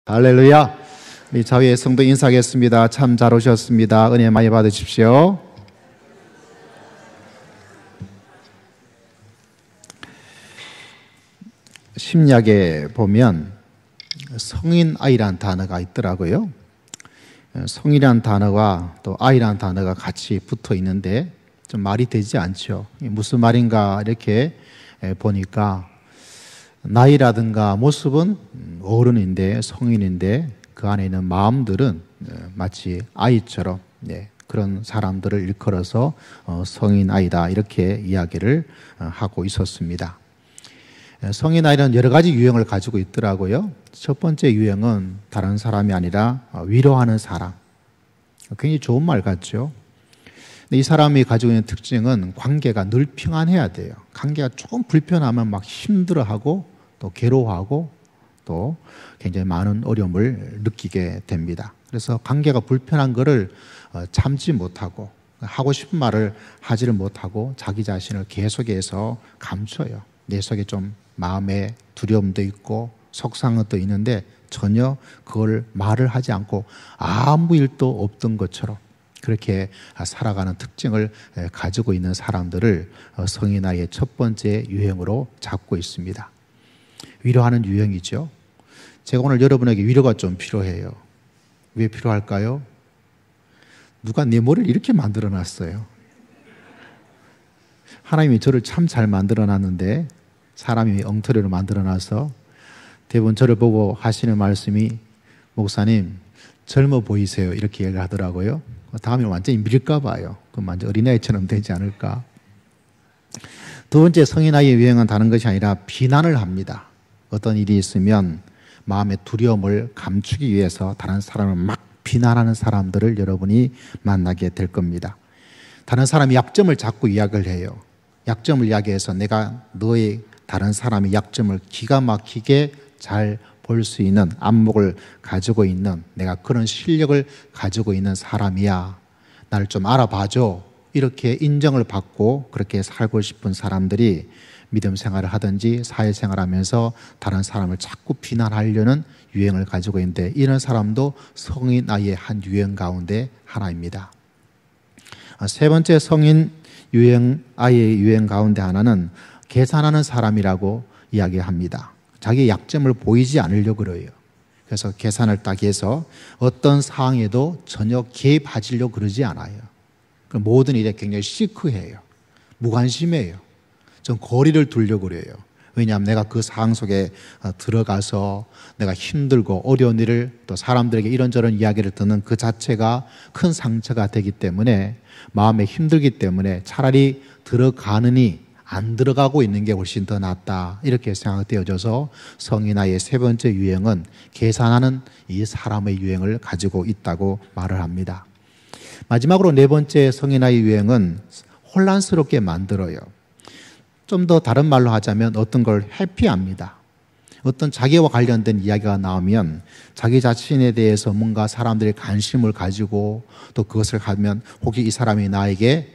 할렐루야. 우리 자위의 성도 인사하겠습니다. 참 잘 오셨습니다. 은혜 많이 받으십시오. 심리학에 보면 성인 아이란 단어가 있더라고요. 성이란 단어와 또 아이란 단어가 같이 붙어 있는데 좀 말이 되지 않죠. 무슨 말인가 이렇게 보니까 나이라든가 모습은 어른인데 성인인데 그 안에 있는 마음들은 마치 아이처럼 그런 사람들을 일컬어서 성인 아이다 이렇게 이야기를 하고 있었습니다. 성인 아이는 여러 가지 유형을 가지고 있더라고요. 첫 번째 유형은 다른 사람이 아니라 위로하는 사람. 굉장히 좋은 말 같죠. 이 사람이 가지고 있는 특징은 관계가 늘 평안해야 돼요. 관계가 조금 불편하면 막 힘들어하고 또 괴로워하고 또 굉장히 많은 어려움을 느끼게 됩니다. 그래서 관계가 불편한 것을 참지 못하고 하고 싶은 말을 하지를 못하고 자기 자신을 계속해서 감춰요. 내 속에 좀 마음에 두려움도 있고 속상함도 있는데 전혀 그걸 말을 하지 않고 아무 일도 없던 것처럼 그렇게 살아가는 특징을 가지고 있는 사람들을 성인 아이의 첫 번째 유형으로 잡고 있습니다. 위로하는 유형이죠. 제가 오늘 여러분에게 위로가 좀 필요해요. 왜 필요할까요? 누가 내 머리를 이렇게 만들어 놨어요. 하나님이 저를 참 잘 만들어 놨는데 사람이 엉터리로 만들어 놔서 대부분 저를 보고 하시는 말씀이 목사님 젊어 보이세요 이렇게 얘기를 하더라고요. 다음에 완전히 밀까 봐요. 그럼 완전 어린아이처럼 되지 않을까. 두 번째 성인 아이의 유형은 다른 것이 아니라 비난을 합니다. 어떤 일이 있으면 마음의 두려움을 감추기 위해서 다른 사람을 막 비난하는 사람들을 여러분이 만나게 될 겁니다. 다른 사람이 약점을 자꾸 이야기를 해요. 약점을 이야기해서 내가 너의 다른 사람의 약점을 기가 막히게 잘 볼 수 있는 안목을 가지고 있는 내가 그런 실력을 가지고 있는 사람이야. 나를 좀 알아봐줘. 이렇게 인정을 받고 그렇게 살고 싶은 사람들이 믿음 생활을 하든지 사회생활을 하면서 다른 사람을 자꾸 비난하려는 유행을 가지고 있는데 이런 사람도 성인 아이의 한 유행 가운데 하나입니다. 세 번째 성인 유행 아이의 유행 가운데 하나는 계산하는 사람이라고 이야기합니다. 자기의 약점을 보이지 않으려고 그래요. 그래서 계산을 딱 해서 어떤 상황에도 전혀 개입하려고 그러지 않아요. 모든 일에 굉장히 시크해요. 무관심해요. 좀 거리를 두려고 그래요. 왜냐하면 내가 그 상황 속에 들어가서 내가 힘들고 어려운 일을 또 사람들에게 이런저런 이야기를 듣는 그 자체가 큰 상처가 되기 때문에 마음에 힘들기 때문에 차라리 들어가느니 안 들어가고 있는 게 훨씬 더 낫다 이렇게 생각되어져서 성인 아이의 세 번째 유형은 계산하는 이 사람의 유형을 가지고 있다고 말을 합니다. 마지막으로 네 번째 성인 아이 유형은 혼란스럽게 만들어요. 좀 더 다른 말로 하자면 어떤 걸 회피합니다. 어떤 자기와 관련된 이야기가 나오면 자기 자신에 대해서 뭔가 사람들이 관심을 가지고 또 그것을 하면 혹시 이 사람이 나에게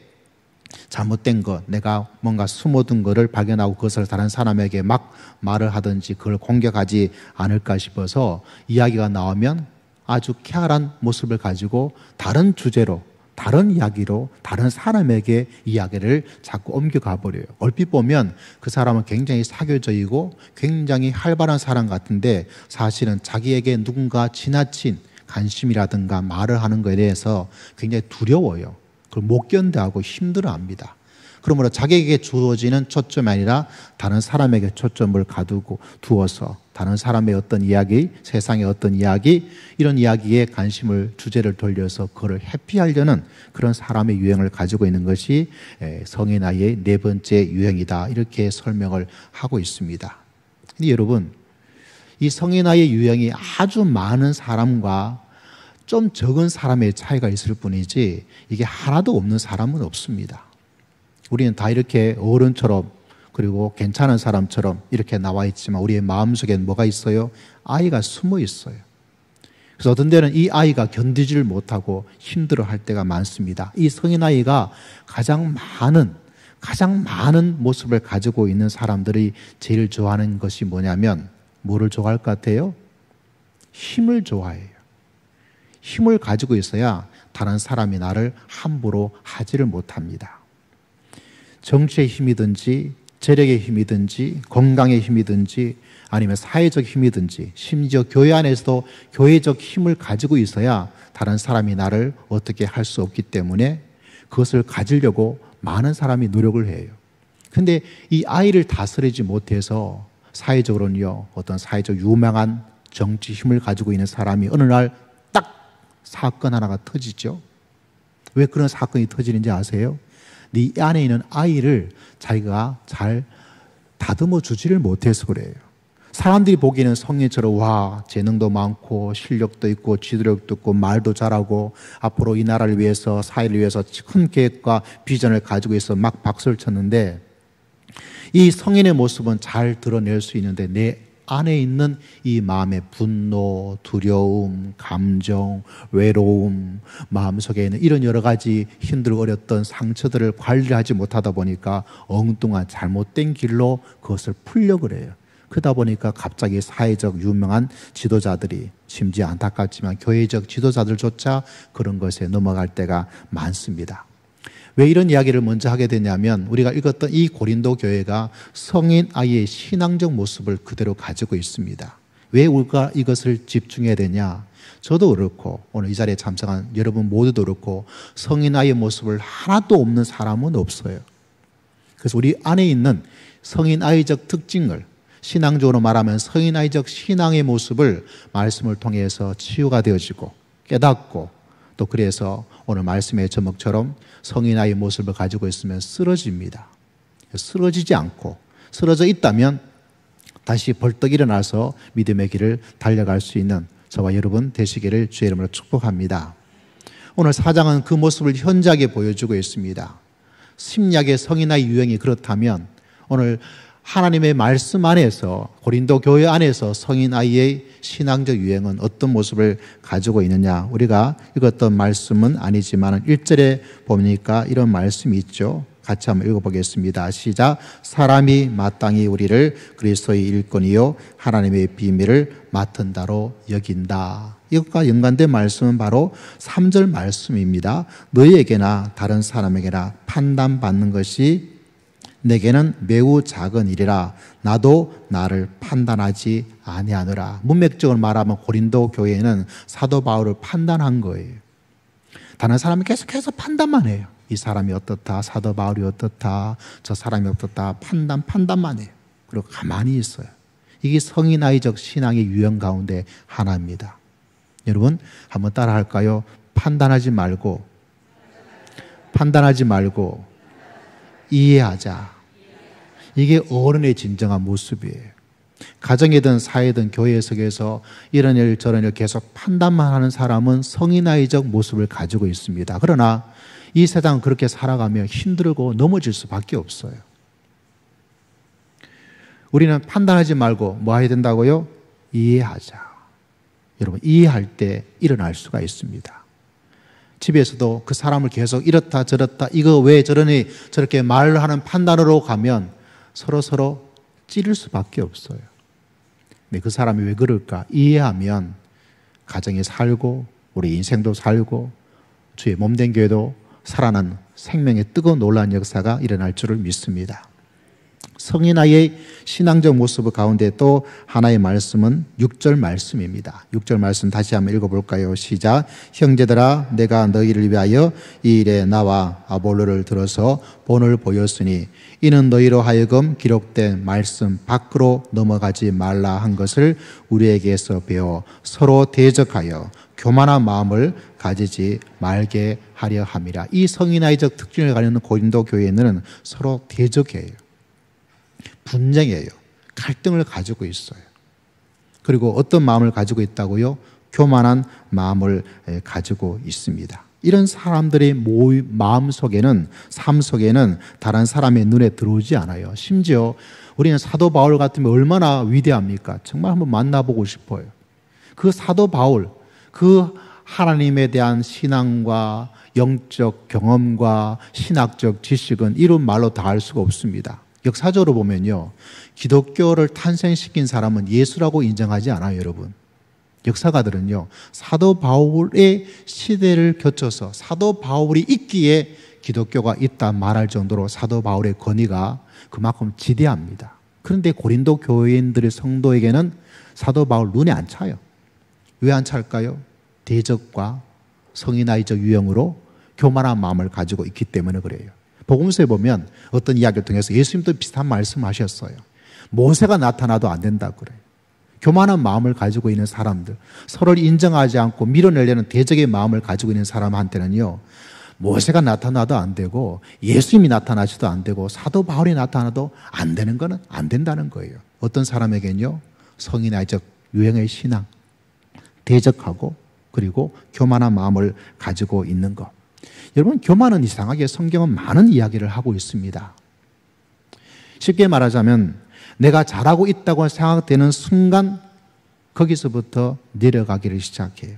잘못된 것, 내가 뭔가 숨어둔 것을 발견하고 그것을 다른 사람에게 막 말을 하든지 그걸 공격하지 않을까 싶어서 이야기가 나오면 아주 쾌활한 모습을 가지고 다른 주제로 다른 이야기로 다른 사람에게 이야기를 자꾸 옮겨가 버려요. 얼핏 보면 그 사람은 굉장히 사교적이고 굉장히 활발한 사람 같은데 사실은 자기에게 누군가 지나친 관심이라든가 말을 하는 것에 대해서 굉장히 두려워요. 그걸 못 견뎌하고 힘들어합니다. 그러므로 자기에게 주어지는 초점이 아니라 다른 사람에게 초점을 가두고 두어서 다른 사람의 어떤 이야기, 세상의 어떤 이야기 이런 이야기에 관심을 주제를 돌려서 그걸 회피하려는 그런 사람의 유형을 가지고 있는 것이 성인 아이의 네 번째 유형이다 이렇게 설명을 하고 있습니다. 근데 여러분 이 성인 아이의 유형이 아주 많은 사람과 좀 적은 사람의 차이가 있을 뿐이지 이게 하나도 없는 사람은 없습니다. 우리는 다 이렇게 어른처럼 그리고 괜찮은 사람처럼 이렇게 나와 있지만 우리의 마음속에는 뭐가 있어요? 아이가 숨어 있어요. 그래서 어떤 때는 이 아이가 견디지를 못하고 힘들어할 때가 많습니다. 이 성인 아이가 가장 많은 모습을 가지고 있는 사람들이 제일 좋아하는 것이 뭐냐면 뭐를 좋아할 것 같아요? 힘을 좋아해요. 힘을 가지고 있어야 다른 사람이 나를 함부로 하지를 못합니다. 정치의 힘이든지 재력의 힘이든지 건강의 힘이든지 아니면 사회적 힘이든지 심지어 교회 안에서도 교회적 힘을 가지고 있어야 다른 사람이 나를 어떻게 할 수 없기 때문에 그것을 가지려고 많은 사람이 노력을 해요. 근데 이 아이를 다스리지 못해서 사회적으로는요, 어떤 사회적 유명한 정치 힘을 가지고 있는 사람이 어느 날 딱 사건 하나가 터지죠. 왜 그런 사건이 터지는지 아세요? 네 안에 있는 아이를 자기가 잘 다듬어 주지를 못해서 그래요. 사람들이 보기에는 성인처럼 와 재능도 많고 실력도 있고 지도력도 있고 말도 잘하고 앞으로 이 나라를 위해서 사회를 위해서 큰 계획과 비전을 가지고 있어 막 박수를 쳤는데 이 성인의 모습은 잘 드러낼 수 있는데 내 안에 있는 이 마음의 분노, 두려움, 감정, 외로움, 마음속에 있는 이런 여러 가지 힘들고 어렸던 상처들을 관리하지 못하다 보니까 엉뚱한 잘못된 길로 그것을 풀려고 그래요. 그러다 보니까 갑자기 사회적 유명한 지도자들이 심지어 안타깝지만 교회적 지도자들조차 그런 것에 넘어갈 때가 많습니다. 왜 이런 이야기를 먼저 하게 되냐면 우리가 읽었던 이 고린도 교회가 성인 아이의 신앙적 모습을 그대로 가지고 있습니다. 왜 우리가 이것을 집중해야 되냐? 저도 그렇고 오늘 이 자리에 참석한 여러분 모두도 그렇고 성인 아이의 모습을 하나도 없는 사람은 없어요. 그래서 우리 안에 있는 성인 아이적 특징을 신앙적으로 말하면 성인 아이적 신앙의 모습을 말씀을 통해서 치유가 되어지고 깨닫고 또 그래서 오늘 말씀의 제목처럼 성인 아이의 모습을 가지고 있으면 쓰러집니다. 쓰러지지 않고 쓰러져 있다면 다시 벌떡 일어나서 믿음의 길을 달려갈 수 있는 저와 여러분 되시기를 주의 이름으로 축복합니다. 오늘 4장은 그 모습을 현저하게 보여주고 있습니다. 심리학의 성인 아이 유형이 그렇다면 오늘 하나님의 말씀 안에서 고린도 교회 안에서 성인 아이의 신앙적 유행은 어떤 모습을 가지고 있느냐? 우리가 읽었던 말씀은 아니지만 1절에 보니까 이런 말씀이 있죠. 같이 한번 읽어보겠습니다. 시작. 사람이 마땅히 우리를 그리스도의 일꾼이요 하나님의 비밀을 맡은 자로 여긴다. 이것과 연관된 말씀은 바로 3절 말씀입니다. 너희에게나 다른 사람에게나 판단받는 것이 내게는 매우 작은 일이라 나도 나를 판단하지 아니하노라. 문맥적으로 말하면 고린도 교회는 사도 바울을 판단한 거예요. 다른 사람이 계속해서 판단만 해요. 이 사람이 어떻다, 사도 바울이 어떻다, 저 사람이 어떻다, 판단만 해요. 그리고 가만히 있어요. 이게 성인 아이적 신앙의 유형 가운데 하나입니다. 여러분 한번 따라 할까요? 판단하지 말고 이해하자. 이게 어른의 진정한 모습이에요. 가정이든 사회든 교회 속에서 이런 일 저런 일 계속 판단만 하는 사람은 성인 아이적 모습을 가지고 있습니다. 그러나 이 세상은 그렇게 살아가며 힘들고 넘어질 수밖에 없어요. 우리는 판단하지 말고 뭐 해야 된다고요? 이해하자. 여러분 이해할 때 일어날 수가 있습니다. 집에서도 그 사람을 계속 이렇다 저렇다 이거 왜 저러니 저렇게 말을 하는 판단으로 가면 서로 찌를 수밖에 없어요. 근데 그 사람이 왜 그럴까? 이해하면 가정이 살고 우리 인생도 살고 주의 몸된 교회도 살아난 생명의 뜨거운 놀라운 역사가 일어날 줄을 믿습니다. 성인 아이의 신앙적 모습 가운데 또 하나의 말씀은 6절 말씀입니다. 6절 말씀 다시 한번 읽어볼까요? 시작. 형제들아 내가 너희를 위하여 이 일에 나와 아볼로를 들어서 본을 보였으니 이는 너희로 하여금 기록된 말씀 밖으로 넘어가지 말라 한 것을 우리에게서 배워 서로 대적하여 교만한 마음을 가지지 말게 하려 함이라. 이 성인 아이적 특징을 가지는 고린도 교회는 서로 대적해요. 분쟁이에요. 갈등을 가지고 있어요. 그리고 어떤 마음을 가지고 있다고요? 교만한 마음을 가지고 있습니다. 이런 사람들의 마음 속에는 삶 속에는 다른 사람의 눈에 들어오지 않아요. 심지어 우리는 사도 바울 같으면 얼마나 위대합니까? 정말 한번 만나보고 싶어요. 그 사도 바울, 그 하나님에 대한 신앙과 영적 경험과 신학적 지식은 이런 말로 다 할 수가 없습니다. 역사적으로 보면요, 기독교를 탄생시킨 사람은 예수라고 인정하지 않아요, 여러분. 역사가들은요, 사도 바울의 시대를 거쳐서 사도 바울이 있기에 기독교가 있다 말할 정도로 사도 바울의 권위가 그만큼 지대합니다. 그런데 고린도 교인들의 성도에게는 사도 바울 눈에 안 차요. 왜 안 찰까요? 대적과 성인아이적 유형으로 교만한 마음을 가지고 있기 때문에 그래요. 복음서에 보면 어떤 이야기를 통해서 예수님도 비슷한 말씀하셨어요. 모세가 나타나도 안 된다고 그래요. 교만한 마음을 가지고 있는 사람들, 서로를 인정하지 않고 밀어내려는 대적의 마음을 가지고 있는 사람한테는요, 모세가 나타나도 안 되고 예수님이 나타나셔도 안 되고 사도 바울이 나타나도 안 되는 거는 안 된다는 거예요. 어떤 사람에게는요, 성인아이적 유형의 신앙, 대적하고 그리고 교만한 마음을 가지고 있는 것. 여러분, 교만은 이상하게 성경은 많은 이야기를 하고 있습니다. 쉽게 말하자면 내가 잘하고 있다고 생각되는 순간 거기서부터 내려가기를 시작해요.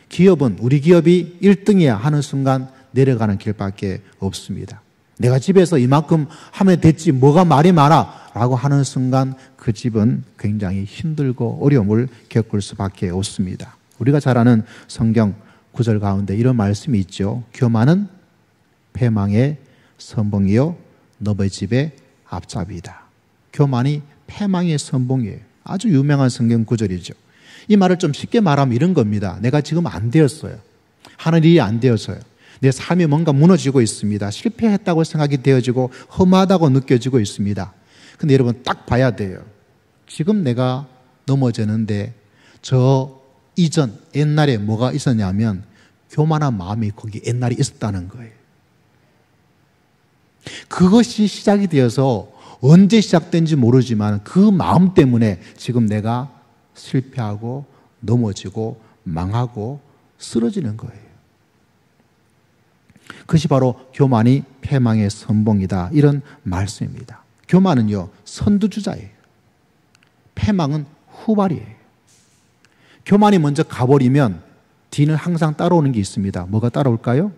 기업은 우리 기업이 1등이야 하는 순간 내려가는 길밖에 없습니다. 내가 집에서 이만큼 하면 됐지 뭐가 말이 많아 라고 하는 순간 그 집은 굉장히 힘들고 어려움을 겪을 수밖에 없습니다. 우리가 잘 아는 성경 구절 가운데 이런 말씀이 있죠. 교만은 패망의 선봉이요 너의 집의 앞잡이다. 교만이 패망의 선봉이에요. 아주 유명한 성경 구절이죠. 이 말을 좀 쉽게 말하면 이런 겁니다. 내가 지금 안 되었어요. 하는 일이 안 되어서요. 내 삶이 뭔가 무너지고 있습니다. 실패했다고 생각이 되어지고 험하다고 느껴지고 있습니다. 근데 여러분 딱 봐야 돼요. 지금 내가 넘어졌는데 저 이전 옛날에 뭐가 있었냐면 교만한 마음이 거기 옛날에 있었다는 거예요. 그것이 시작이 되어서 언제 시작된지 모르지만 그 마음 때문에 지금 내가 실패하고 넘어지고 망하고 쓰러지는 거예요. 그것이 바로 교만이 패망의 선봉이다. 이런 말씀입니다. 교만은요, 선두주자예요. 패망은 후발이에요. 교만이 먼저 가버리면 뒤는 항상 따라오는 게 있습니다. 뭐가 따라올까요?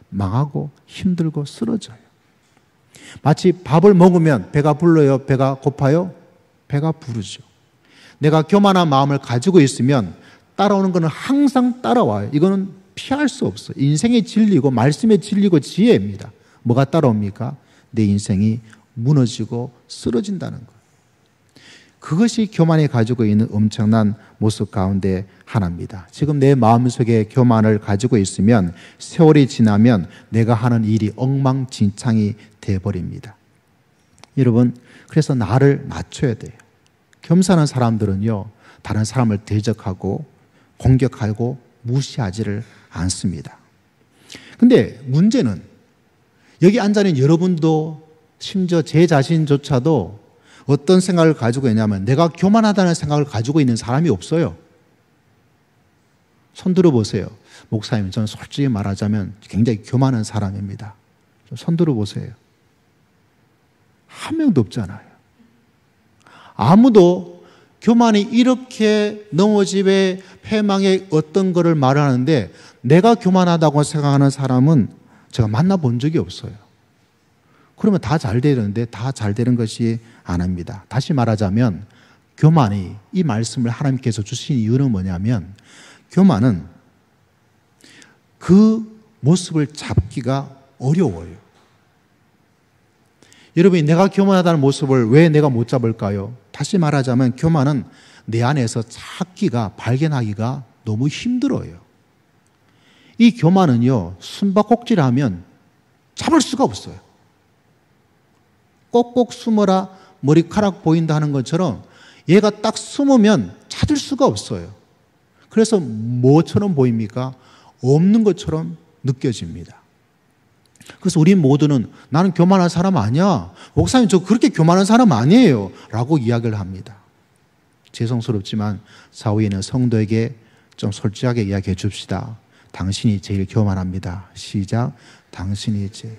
망하고 힘들고 쓰러져요. 마치 밥을 먹으면 배가 불러요? 배가 고파요? 배가 부르죠. 내가 교만한 마음을 가지고 있으면 따라오는 것은 항상 따라와요. 이거는 피할 수 없어요. 인생의 진리고 말씀의 진리고 지혜입니다. 뭐가 따라옵니까? 내 인생이 무너지고 쓰러진다는 거예요. 그것이 교만이 가지고 있는 엄청난 모습 가운데 하나입니다. 지금 내 마음속에 교만을 가지고 있으면 세월이 지나면 내가 하는 일이 엉망진창이 되어버립니다. 여러분, 그래서 나를 낮춰야 돼요. 겸손한 사람들은요, 다른 사람을 대적하고 공격하고 무시하지를 않습니다. 근데 문제는 여기 앉아있는 여러분도 심지어 제 자신조차도 어떤 생각을 가지고 있냐면 내가 교만하다는 생각을 가지고 있는 사람이 없어요. 손 들어보세요. 목사님, 저는 솔직히 말하자면 굉장히 교만한 사람입니다. 손 들어보세요. 한 명도 없잖아요. 아무도 교만이 이렇게 넘어집에 패망의 어떤 거를 말하는데 내가 교만하다고 생각하는 사람은 제가 만나본 적이 없어요. 그러면 다 잘 되는데 다 잘 되는 것이 아닙니다. 다시 말하자면 교만이 이 말씀을 하나님께서 주신 이유는 뭐냐면 교만은 그 모습을 잡기가 어려워요. 여러분이 내가 교만하다는 모습을 왜 내가 못 잡을까요? 다시 말하자면 교만은 내 안에서 찾기가 발견하기가 너무 힘들어요. 이 교만은요, 숨바꼭질하면 잡을 수가 없어요. 꼭꼭 숨어라 머리카락 보인다 하는 것처럼 얘가 딱 숨으면 찾을 수가 없어요. 그래서 뭐처럼 보입니까? 없는 것처럼 느껴집니다. 그래서 우리 모두는 나는 교만한 사람 아니야. 목사님 저 그렇게 교만한 사람 아니에요. 라고 이야기를 합니다. 죄송스럽지만 사후에는 성도에게 좀 솔직하게 이야기해 줍시다. 당신이 제일 교만합니다. 시작. 당신이 제일.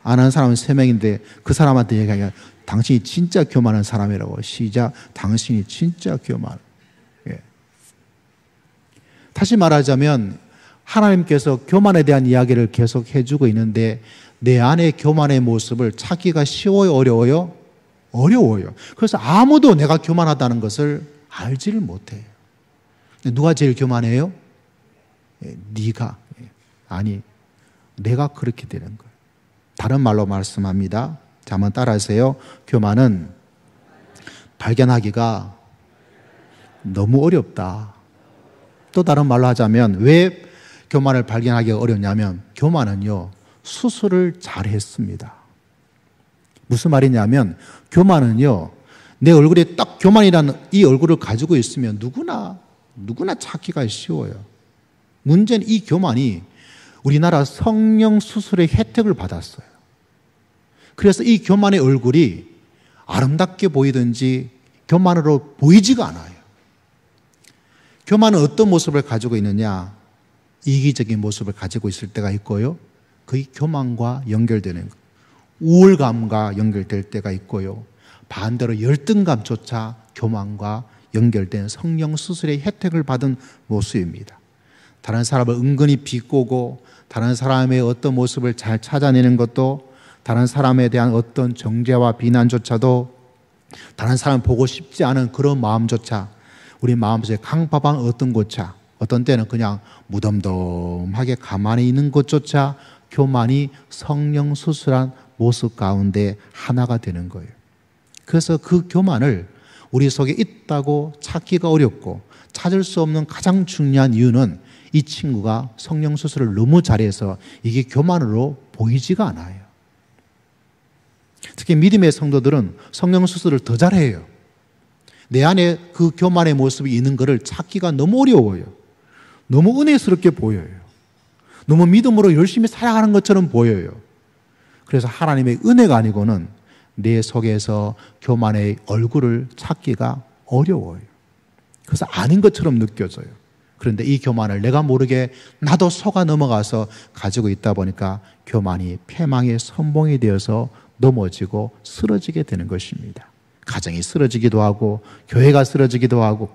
아는 사람은 3명인데 그 사람한테 얘기하면 당신이 진짜 교만한 사람이라고. 시작. 당신이 진짜 교만. 예. 다시 말하자면 하나님께서 교만에 대한 이야기를 계속 해주고 있는데 내 안의 교만의 모습을 찾기가 쉬워요? 어려워요? 어려워요. 그래서 아무도 내가 교만하다는 것을 알지를 못해요. 누가 제일 교만해요? 네가. 아니, 내가 그렇게 되는 거예요. 다른 말로 말씀합니다. 자, 한번 따라하세요. 교만은 발견하기가 너무 어렵다. 또 다른 말로 하자면 왜 교만을 발견하기가 어렵냐면 교만은요, 수술을 잘했습니다. 무슨 말이냐면 교만은요, 내 얼굴에 딱 교만이라는 이 얼굴을 가지고 있으면 누구나 찾기가 쉬워요. 문제는 이 교만이 우리나라 성령 수술의 혜택을 받았어요. 그래서 이 교만의 얼굴이 아름답게 보이든지 교만으로 보이지가 않아요. 교만은 어떤 모습을 가지고 있느냐? 이기적인 모습을 가지고 있을 때가 있고요. 그게 교만과 연결되는 것. 우월감과 연결될 때가 있고요. 반대로 열등감조차 교만과 연결된 성령 수술의 혜택을 받은 모습입니다. 다른 사람을 은근히 비꼬고 다른 사람의 어떤 모습을 잘 찾아내는 것도, 다른 사람에 대한 어떤 정죄와 비난조차도, 다른 사람 보고 싶지 않은 그런 마음조차, 우리 마음속에 강박한 어떤 것조차, 어떤 때는 그냥 무덤덤하게 가만히 있는 것조차 교만이 성령 수술한 모습 가운데 하나가 되는 거예요. 그래서 그 교만을 우리 속에 있다고 찾기가 어렵고 찾을 수 없는 가장 중요한 이유는 이 친구가 성령 수술을 너무 잘해서 이게 교만으로 보이지가 않아요. 특히 믿음의 성도들은 성령 수술을 더 잘해요. 내 안에 그 교만의 모습이 있는 것을 찾기가 너무 어려워요. 너무 은혜스럽게 보여요. 너무 믿음으로 열심히 살아가는 것처럼 보여요. 그래서 하나님의 은혜가 아니고는 내 속에서 교만의 얼굴을 찾기가 어려워요. 그래서 아닌 것처럼 느껴져요. 그런데 이 교만을 내가 모르게 나도 속아 넘어가서 가지고 있다 보니까 교만이 패망의 선봉이 되어서 넘어지고 쓰러지게 되는 것입니다. 가정이 쓰러지기도 하고 교회가 쓰러지기도 하고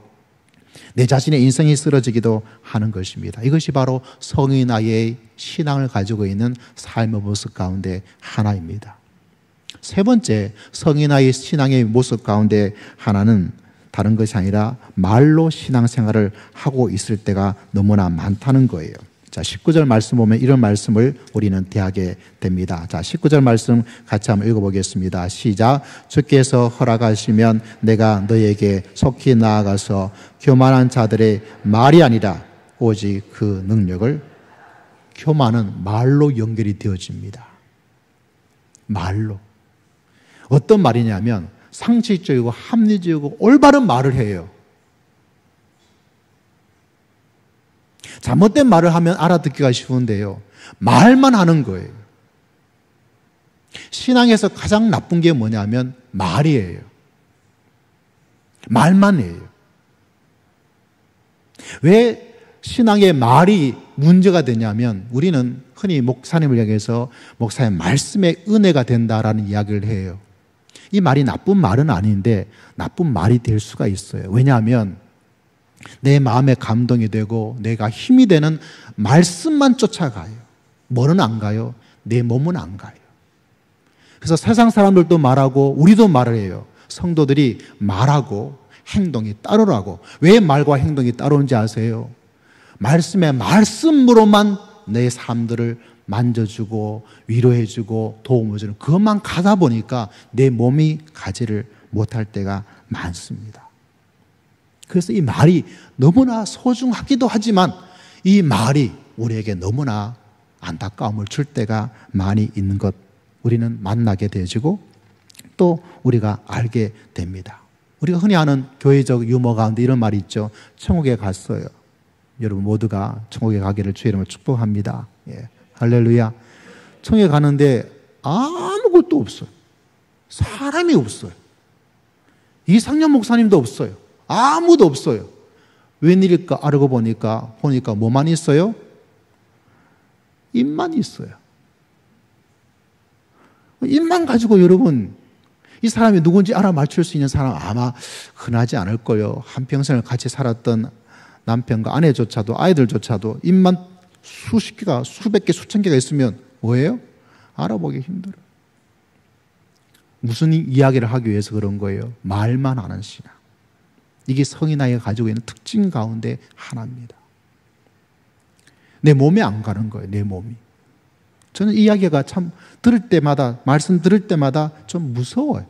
내 자신의 인생이 쓰러지기도 하는 것입니다. 이것이 바로 성인 아이의 신앙을 가지고 있는 삶의 모습 가운데 하나입니다. 세 번째, 성인 아이의 신앙의 모습 가운데 하나는 다른 것이 아니라 말로 신앙생활을 하고 있을 때가 너무나 많다는 거예요. 자, 19절 말씀 보면 이런 말씀을 우리는 대하게 됩니다. 자, 19절 말씀 같이 한번 읽어보겠습니다. 시작. 주께서 허락하시면 내가 너에게 속히 나아가서 교만한 자들의 말이 아니라 오직 그 능력을. 교만은 말로 연결이 되어집니다. 말로. 어떤 말이냐면 상식적이고 합리적이고 올바른 말을 해요. 잘못된 말을 하면 알아듣기가 쉬운데요. 말만 하는 거예요. 신앙에서 가장 나쁜 게 뭐냐면 말이에요. 말만 해요. 왜 신앙의 말이 문제가 되냐면 우리는 흔히 목사님을 향해서 목사님 말씀의 은혜가 된다라는 이야기를 해요. 이 말이 나쁜 말은 아닌데 나쁜 말이 될 수가 있어요. 왜냐하면 내 마음에 감동이 되고 내가 힘이 되는 말씀만 쫓아가요. 뭐는 안 가요? 내 몸은 안 가요. 그래서 세상 사람들도 말하고 우리도 말을 해요. 성도들이 말하고 행동이 따르라고. 왜 말과 행동이 따르는지 아세요? 말씀의 말씀으로만 내 삶들을 만져주고 위로해주고 도움을 주는 그것만 가다 보니까 내 몸이 가지를 못할 때가 많습니다. 그래서 이 말이 너무나 소중하기도 하지만 이 말이 우리에게 너무나 안타까움을 줄 때가 많이 있는 것 우리는 만나게 되어지고 또 우리가 알게 됩니다. 우리가 흔히 하는 교회적 유머 가운데 이런 말이 있죠. 천국에 갔어요. 여러분 모두가 천국에 가기를 주의 이름으로 축복합니다. 예. 할렐루야. 천국에 가는데 아무것도 없어요. 사람이 없어요. 이상년 목사님도 없어요. 아무도 없어요. 웬일일까 알고 보니까 뭐만 있어요? 입만 있어요. 입만 가지고 여러분 이 사람이 누군지 알아맞힐 수 있는 사람 아마 흔하지 않을 거예요. 한평생을 같이 살았던 남편과 아내조차도 아이들조차도 입만 수십 개가 수백 개 수천 개가 있으면 뭐예요? 알아보기 힘들어요. 무슨 이야기를 하기 위해서 그런 거예요? 말만 하는 신앙. 이게 성인 아이가 가지고 있는 특징 가운데 하나입니다. 내 몸에 안 가는 거예요. 내 몸이. 저는 이 이야기가 참 들을 때마다, 말씀 들을 때마다 좀 무서워요.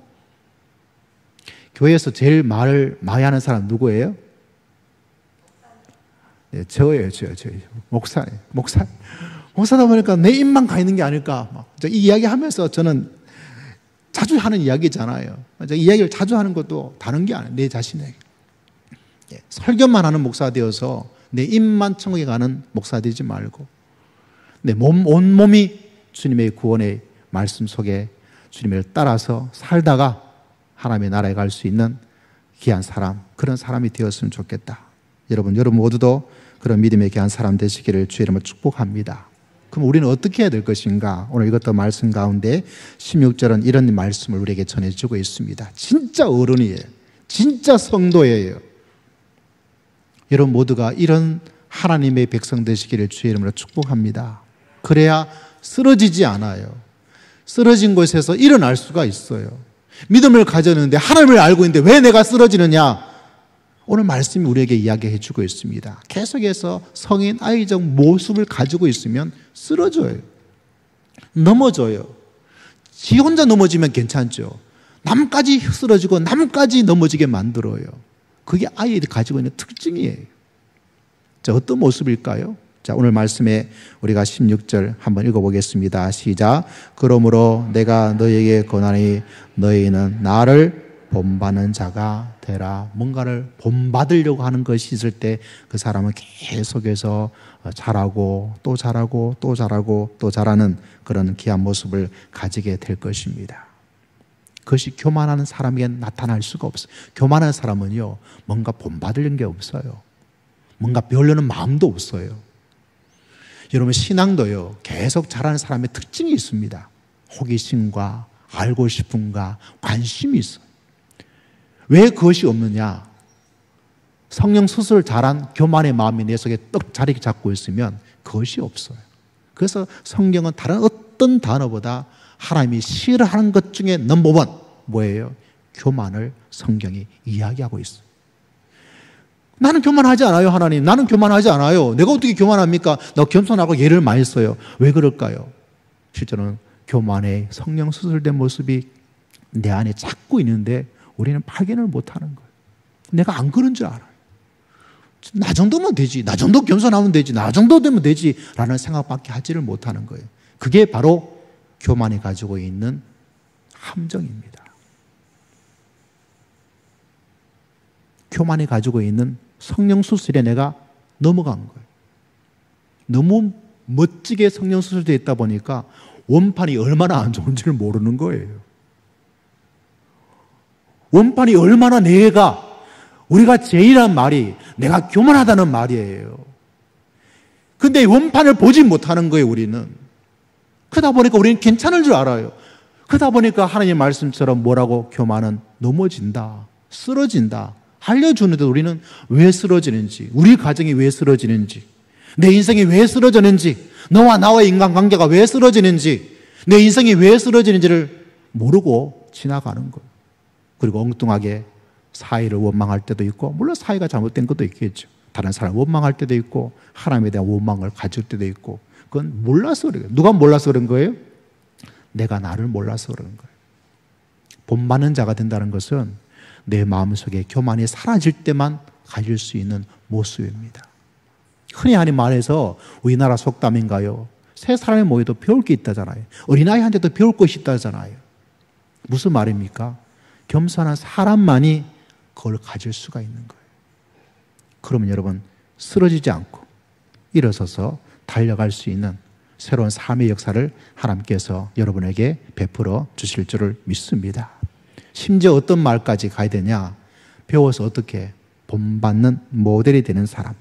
교회에서 제일 말을 많이 하는 사람 누구예요? 네, 저예요. 목사다 보니까 내 입만 가 있는 게 아닐까. 이 이야기 하면서 저는 자주 하는 이야기잖아요. 이 이야기를 자주 하는 것도 다른 게 아니에요. 내 자신에게. 설교만 하는 목사 되어서 내 입만 천국에 가는 목사 되지 말고 내 온몸이 주님의 구원의 말씀 속에 주님을 따라서 살다가 하나님의 나라에 갈 수 있는 귀한 사람, 그런 사람이 되었으면 좋겠다. 여러분 모두도 그런 믿음의 귀한 사람 되시기를 주의 이름으로 축복합니다. 그럼 우리는 어떻게 해야 될 것인가? 오늘 이것도 말씀 가운데 16절은 이런 말씀을 우리에게 전해주고 있습니다. 진짜 어른이에요. 진짜 성도예요. 여러분 모두가 이런 하나님의 백성 되시기를 주의 이름으로 축복합니다. 그래야 쓰러지지 않아요. 쓰러진 곳에서 일어날 수가 있어요. 믿음을 가졌는데 하나님을 알고 있는데 왜 내가 쓰러지느냐? 오늘 말씀이 우리에게 이야기해 주고 있습니다. 계속해서 성인 아이적 모습을 가지고 있으면 쓰러져요. 넘어져요. 지 혼자 넘어지면 괜찮죠. 남까지 쓰러지고 남까지 넘어지게 만들어요. 그게 아이들이 가지고 있는 특징이에요. 자, 어떤 모습일까요? 자, 오늘 말씀에 우리가 16절 한번 읽어보겠습니다. 시작. 그러므로 내가 너희에게 권하니 너희는 나를 본받는 자가 되라. 뭔가를 본받으려고 하는 것이 있을 때 그 사람은 계속해서 잘하고 또 잘하고 또 잘하고 또 잘하는 그런 귀한 모습을 가지게 될 것입니다. 그것이 교만하는 사람에게 나타날 수가 없어요. 교만한 사람은요, 뭔가 본받으려는 게 없어요. 뭔가 배우려는 마음도 없어요. 여러분 신앙도요, 계속 잘하는 사람의 특징이 있습니다. 호기심과 알고 싶음과 관심이 있어요. 왜 그것이 없느냐? 성령 수술을 잘한 교만의 마음이 내 속에 떡 자리 잡고 있으면 그것이 없어요. 그래서 성경은 다른 어떤 단어보다 하나님이 싫어하는 것 중에 넘버원 뭐예요? 교만을 성경이 이야기하고 있어요. 나는 교만하지 않아요, 하나님. 나는 교만하지 않아요. 내가 어떻게 교만합니까? 나 겸손하고 예를 많이 써요. 왜 그럴까요? 실제로는 교만의 성령 수술된 모습이 내 안에 자꾸 있는데 우리는 발견을 못하는 거예요. 내가 안 그런 줄 알아요. 나 정도면 되지. 나 정도 겸손하면 되지. 나 정도 되면 되지. 라는 생각밖에 하지를 못하는 거예요. 그게 바로 교만이 가지고 있는 함정입니다. 교만이 가지고 있는 성령 수술에 내가 넘어간 거예요. 너무 멋지게 성령 수술되어 있다 보니까 원판이 얼마나 안 좋은지를 모르는 거예요. 원판이 얼마나 우리가 죄인이란 말이 내가 교만하다는 말이에요. 근데 원판을 보지 못하는 거예요, 우리는. 그러다 보니까 우리는 괜찮을 줄 알아요. 그러다 보니까 하나님의 말씀처럼 뭐라고? 교만은 넘어진다, 쓰러진다 알려주는데 우리는 왜 쓰러지는지, 우리 가정이 왜 쓰러지는지, 내 인생이 왜 쓰러졌는지, 너와 나와의 인간관계가 왜 쓰러지는지, 내 인생이 왜 쓰러지는지를 모르고 지나가는 거예요. 그리고 엉뚱하게 사이를 원망할 때도 있고, 물론 사이가 잘못된 것도 있겠죠. 다른 사람을 원망할 때도 있고, 하나님에 대한 원망을 가질 때도 있고, 그건 몰라서 그래요. 누가 몰라서 그런 거예요? 내가 나를 몰라서 그런 거예요. 본받는 자가 된다는 것은 내 마음속에 교만이 사라질 때만 가질 수 있는 모습입니다. 흔히 하는 말에서 우리나라 속담인가요? 세 사람이 모여도 배울 게 있다잖아요. 어린아이한테도 배울 것이 있다잖아요. 무슨 말입니까? 겸손한 사람만이 그걸 가질 수가 있는 거예요. 그러면 여러분 쓰러지지 않고 일어서서 달려갈 수 있는 새로운 삶의 역사를 하나님께서 여러분에게 베풀어 주실 줄을 믿습니다. 심지어 어떤 말까지 가야 되냐? 배워서 어떻게 본받는 모델이 되는 사람.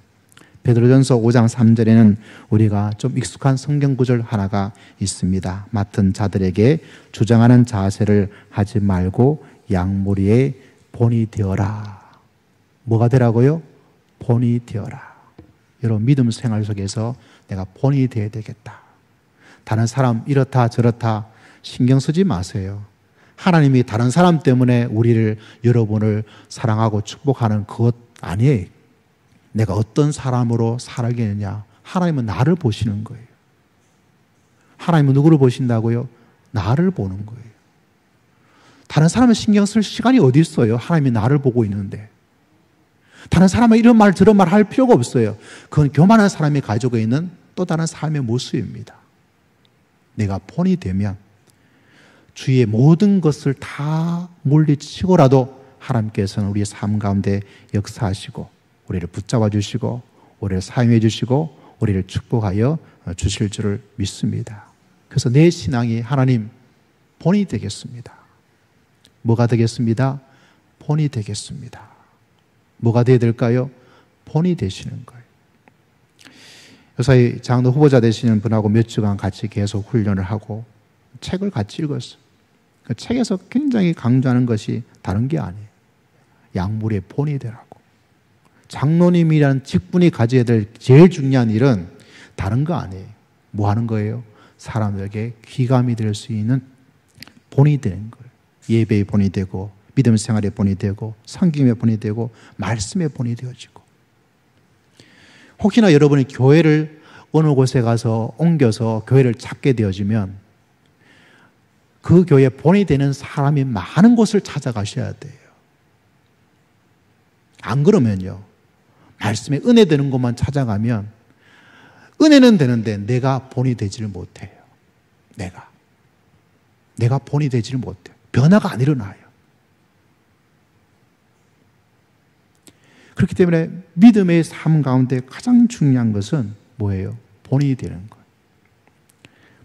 베드로전서 5장 3절에는 우리가 좀 익숙한 성경 구절 하나가 있습니다. 맡은 자들에게 주장하는 자세를 하지 말고 양무리의 본이 되어라. 뭐가 되라고요? 본이 되어라. 여러분 믿음 생활 속에서 내가 본이 되어야 되겠다. 다른 사람 이렇다 저렇다 신경 쓰지 마세요. 하나님이 다른 사람 때문에 우리를, 여러분을 사랑하고 축복하는 그것 아니에요. 내가 어떤 사람으로 살아가느냐. 하나님은 나를 보시는 거예요. 하나님은 누구를 보신다고요? 나를 보는 거예요. 다른 사람을 신경 쓸 시간이 어디 있어요? 하나님이 나를 보고 있는데. 다른 사람은 이런 말 저런 말 할 필요가 없어요. 그건 교만한 사람이 가지고 있는 또 다른 삶의 모습입니다. 내가 본이 되면 주위의 모든 것을 다 물리치고라도 하나님께서는 우리의 삶 가운데 역사하시고 우리를 붙잡아 주시고 우리를 사용해 주시고 우리를 축복하여 주실 줄을 믿습니다. 그래서 내 신앙이 하나님 본이 되겠습니다. 뭐가 되겠습니다? 본이 되겠습니다. 뭐가 되어야 될까요? 본이 되시는 거예요. 요사이 장로 후보자 되시는 분하고 몇 주간 같이 계속 훈련을 하고 책을 같이 읽었어요. 그 책에서 굉장히 강조하는 것이 다른 게 아니에요. 약물의 본이 되라고. 장로님이라는 직분이 가져야 될 제일 중요한 일은 다른 거 아니에요. 뭐 하는 거예요? 사람들에게 귀감이 될 수 있는 본이 되는 거예요. 예배의 본이 되고 믿음 생활의 본이 되고 섬김의 본이 되고 말씀의 본이 되어지고, 혹시나 여러분이 교회를 어느 곳에 가서 옮겨서 교회를 찾게 되어지면 그 교회의 본이 되는 사람이 많은 곳을 찾아가셔야 돼요. 안 그러면요, 말씀에 은혜 되는 곳만 찾아가면 은혜는 되는데 내가 본이 되지를 못해요. 내가 본이 되지를 못해요. 변화가 안 일어나요. 그렇기 때문에 믿음의 삶 가운데 가장 중요한 것은 뭐예요? 본이 되는 거예요.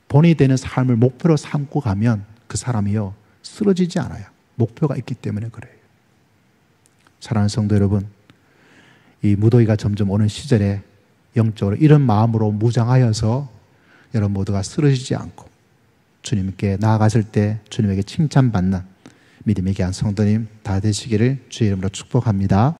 본이 되는 삶을 목표로 삼고 가면 그 사람이요, 쓰러지지 않아요. 목표가 있기 때문에 그래요. 사랑하는 성도 여러분, 이 무더위가 점점 오는 시절에 영적으로 이런 마음으로 무장하여서 여러분 모두가 쓰러지지 않고 주님께 나아갔을 때 주님에게 칭찬받는 믿음의 귀한 성도님 다 되시기를 주의 이름으로 축복합니다.